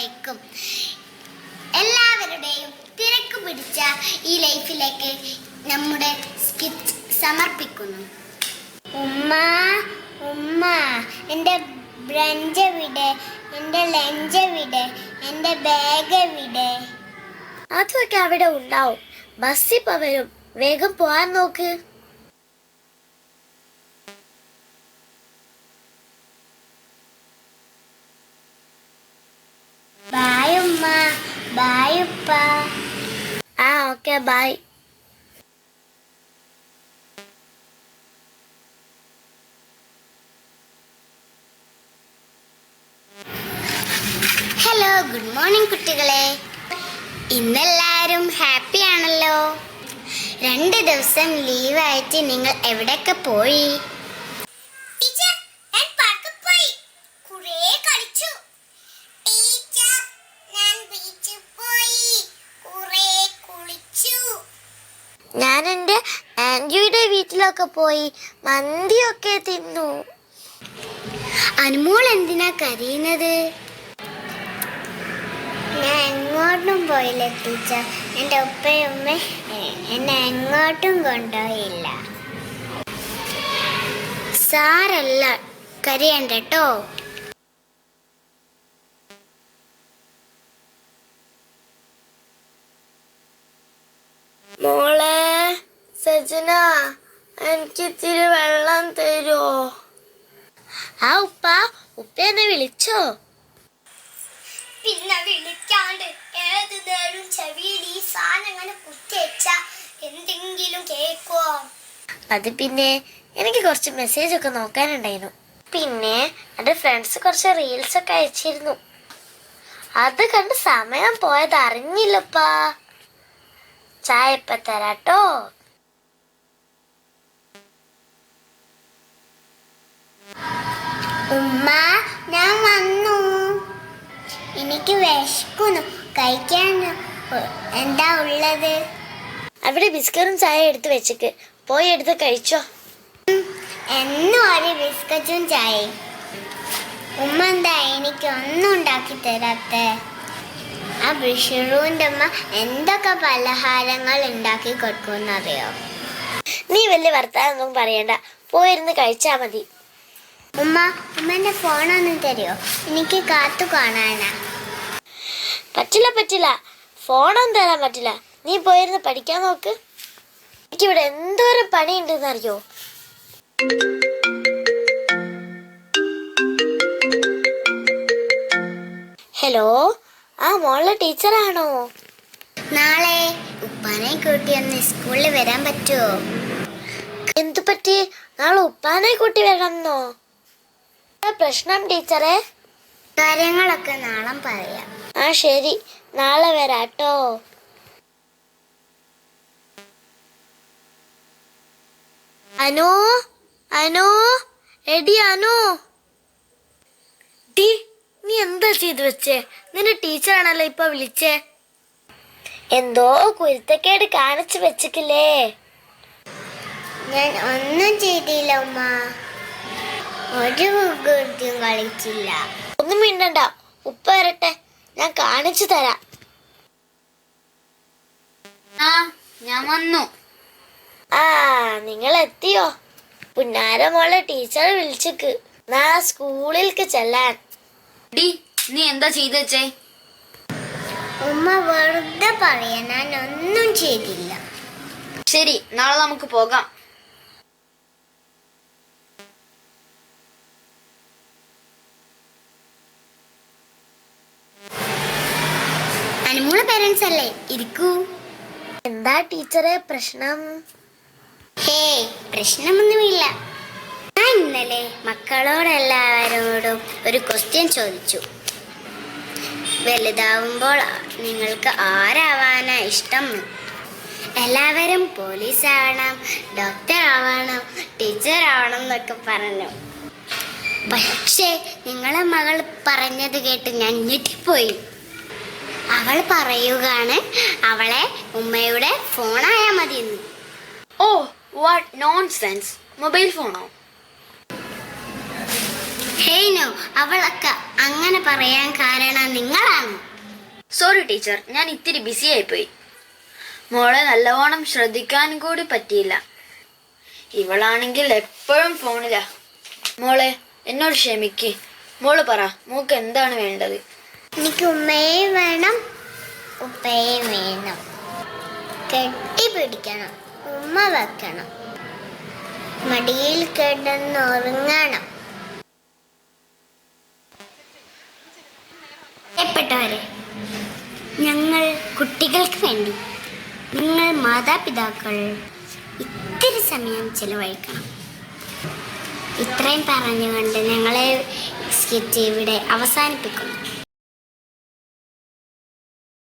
അസ്സലാമലൈക്കും. എല്ലാവരുടെയും തിരക്ക് പിടിച്ച ഈ ലൈഫിലേക്ക് നമ്മുടെ സ്കിറ്റ് സമർപ്പിക്കുന്നു. ഉമ്മ ഉമ്മ, എൻ്റെ ബ്രഞ്ച് എവിടെ? എൻ്റെ ലഞ്ച് എവിടെ? എൻ്റെ ബാഗ് എവിടെ? അതൊക്കെ അവിടെ ഉണ്ടാവും. ബസ്സിപ്പോ വരും, വേഗം പോവാൻ നോക്ക്. ബായ് ഉമ്മ, ബായ് ഉപ്പ. Okay bye. Hello, good morning കുട്ടികളെ. ഇന്നെല്ലാവരും ഹാപ്പി ആണല്ലോ. 2 ദിവസം ലീവായിട്ട് നിങ്ങൾ എവിടെയൊക്കെ പോയി? ഞാൻ എൻ്റെ ആൻറ്റിയുടെ വീട്ടിലൊക്കെ പോയി മന്തിയൊക്കെ തിന്നു. അനുമോൾ എന്തിനാ കരയുന്നത്? ഞാൻ എങ്ങോട്ടും പോയില്ല ടീച്ചർ. എൻ്റെ ഉപ്പയും ഉമ്മ എന്നെ എങ്ങോട്ടും കൊണ്ടുപോയില്ല. സാരല്ല, കരയണ്ട കേട്ടോ. മോളെ സജന, എനിക്ക് ഇത്തിരി വെള്ളം തരുമോ? ഉപ്പ എന്നെ വിളിച്ചോ? പിന്നെ വിളിക്കാണ്ട് ഏത് നേരം ചെവിയിൽ ഈ സാധനം അങ്ങനെ കുത്തിവെച്ച എന്തെങ്കിലും കേക്കോ? അത് പിന്നെ എനിക്ക് കുറച്ച് മെസ്സേജ് ഒക്കെ നോക്കാനുണ്ടായിരുന്നു. പിന്നെ എൻ്റെ ഫ്രണ്ട്സ് കുറച്ച് റീൽസ് ഒക്കെ അയച്ചിരുന്നു. അത് കണ്ട് സമയം പോയത് അറിഞ്ഞില്ലപ്പാ. ചായ ഇപ്പൊ തരാട്ടോ. ഉമ്മ, ഞാൻ വന്നു. എനിക്ക് വിശക്കുന്നു. കഴിക്കാൻ എന്താ ഉള്ളത്? അവിടെ ബിസ്ക്കറ്റും ചായ എടുത്ത് വെച്ചിട്ട് പോയി എടുത്ത് കഴിച്ചോ. എന്നും ഒരു ബിസ്ക്കറ്റും ചായയും. ഉമ്മ എന്താ എനിക്ക് ഒന്നും ഉണ്ടാക്കി തരാത്തെ? ആ ബിഷുവിൻ്റെ അമ്മ എന്തൊക്കെ പലഹാരങ്ങൾ ഉണ്ടാക്കി കൊടുക്കുമെന്നറിയോ? നീ വലിയ വർത്താനൊന്നും പറയണ്ട, പോയിരുന്ന് കഴിച്ചാ മതി. ഉമ്മന്റെ ഫോണൊന്നും തരുമോ? എനിക്ക് കാത്തു കാണാനാ. പറ്റില്ല, ഫോണൊന്നും തരാൻ പറ്റില്ല. നീ പോയിരുന്ന് പഠിക്കാൻ നോക്ക്. എനിക്കിവിടെ എന്തോരം പണിയുണ്ടെന്ന് അറിയോ? ഹലോ, മോളുടെ ടീച്ചറാണോ? നാളെ ഉപ്പാനെ കൂട്ടി ഒന്ന് സ്കൂളിൽ വരാൻ പറ്റുമോ? എന്തു പറ്റി? നാളെ ഉപ്പാനെ കൂട്ടി വരണമെന്നോ? പ്രശ്നം ടീച്ചറെ? കാര്യങ്ങളൊക്കെ നാളെ പറയാം. ശരി, നാളെ വരാട്ടോ. അനു, എടി അനു. നീ എന്താ ചെയ്തു വെച്ചേ? നിന്റെ ടീച്ചറാണല്ലോ ഇപ്പൊ വിളിച്ചേ. എന്തോ കുരുത്തക്കേട് കാണിച്ചു വെച്ചിട്ടില്ലേ? ഞാൻ ഒന്നും ചെയ്തില്ല ഉമ്മ. ഒരു കുട്ടിയും കളിച്ചില്ല. ഒന്നും മിണ്ടണ്ട, ഉപ്പ വരട്ടെ, ഞാൻ കാണിച്ചു തരാം. ഞാൻ വന്നു. നിങ്ങൾ എത്തിയോ? പുന്നാര മോളെ ടീച്ചർ വിളിച്ചിക്ക് നാളെ സ്കൂളിലേക്ക് ചെല്ലാൻ. നീ എന്താ ചെയ്തു വെച്ചേ? ഉമ്മ വെറുതെ പറയാ, ഞാൻ ഒന്നും ചെയ്തില്ല. ശരി, നാളെ നമുക്ക് പോകാം. അനുമോളെ പേരൻസ് അല്ലേ? ഇരിക്കൂ. എന്താ ടീച്ചറെ പ്രശ്നം? പ്രശ്നമൊന്നുമില്ല. ഞാൻ ഇന്നലെ മക്കളോടെല്ലാവരോടും ഒരു ക്വസ്റ്റ്യൻ ചോദിച്ചു. വലുതാവുമ്പോൾ നിങ്ങൾക്ക് ആരാവാനാ ഇഷ്ടം? എല്ലാവരും പോലീസ് ആവണം, ഡോക്ടർ ആവണം, ടീച്ചർ ആവണം എന്നൊക്കെ പറഞ്ഞു. പക്ഷേ നിങ്ങളെ മകൾ പറഞ്ഞത് കേട്ട് ഞാൻ ഞെട്ടിപ്പോയി. അവൾ പറയുകയാണ് അവളെ ഉമ്മയുടെ ഫോണായാൽ മതിയെന്ന്. What nonsense. മൊബൈൽ ഫോണോ? ഹേനു, അവളൊക്കെ അങ്ങനെ പറയാൻ കാരണം നിങ്ങളാണ്. സോറി ടീച്ചർ, ഞാൻ ഇത്തിരി ബിസി ആയിപ്പോയി. മോളെ നല്ലവണ്ണം ശ്രദ്ധിക്കാൻ കൂടി പറ്റിയില്ല. ഇവളാണെങ്കിൽ എപ്പോഴും ഫോണിലാ. മോളെ എന്നോട് ക്ഷമിക്ക്. മോള് പറ, മോക്ക് എന്താണ് വേണ്ടത്? എനിക്ക് ഉമ്മയും വേണം, ഉപ്പയും വേണം. കെട്ടിപ്പിടിക്കണം, ഉമ്മ വെക്കണം, മടിയിൽ കിടന്നുറങ്ങണം. പ്രിയപ്പെട്ടവരെ, ഞങ്ങൾ കുട്ടികൾക്ക് വേണ്ടി നിങ്ങൾ മാതാപിതാക്കൾ ഇത്തിരി സമയം ചെലവഴിക്കണം. ഇത്രയും പറഞ്ഞുകൊണ്ട് ഞങ്ങളെ സ്കിറ്റ് ഇവിടെ അവസാനിപ്പിക്കുന്നു.